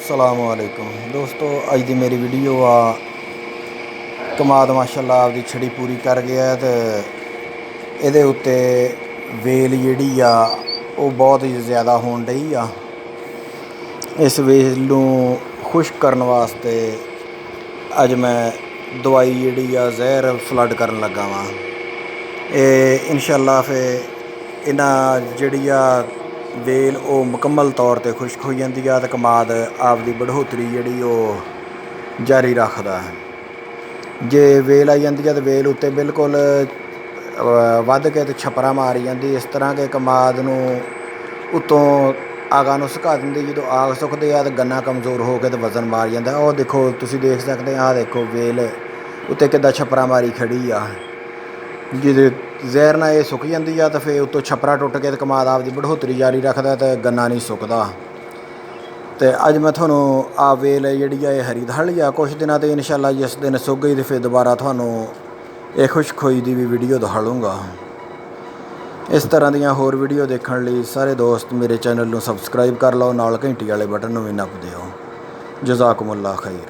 सलामुअलैकुम दोस्तों, अज दी मेरी वीडियो कमाद माशाअल्लाह आपदी छड़ी पूरी कर गया तो इहदे उत्ते वेल जिहड़ी बहुत ही ज़्यादा होण डई इस वेल नूं खुश्क करन वास्ते अज मैं दवाई जिहड़ी जहर फ्लड करन लगा वां। इंशाअल्लाह फिर इन्हां जिहड़ी वेल मुकम्मल तौर पर खुश्क हो जाती है तो कमाद आपकी बढ़ोतरी जी जारी रखता है। जे वेल आई जाती है तो वेल उत्ते बिल्कुल वध के तो छपरा मारी जाती, इस तरह के कमाद नूं उत्तों आगा नूं सुका देंदी। जो आग सुकते हैं तो गन्ना कमज़ोर हो के तो वजन मार जाता है। और देखो तुसीं देख सकते आ देखो वेल उत्ते किद्दां छपरा मारी खड़ी जिहदे जहर नाल ये सुक जाती है तो फिर उत्तों छपरा टुट के तो कमाद आपकी बढ़ोतरी जारी रखता तो गन्ना नहीं सुकता। तो अज मैं थोनों आ वेल जी हरी दहाड़ी कुछ दिनों तो इंशाअल्लाह जिस दिन सुक गई तो फिर दोबारा थोनों ये खुश्क होई दी भी वीडियो दिखाऊँगा। इस तरह दियाँ होर वीडियो देखने लिए सारे दोस्त मेरे चैनल को सबसक्राइब कर लो, नाल घंटी वाले बटन भी नप दिओ। जज़ाकुमुल्लाह खैर।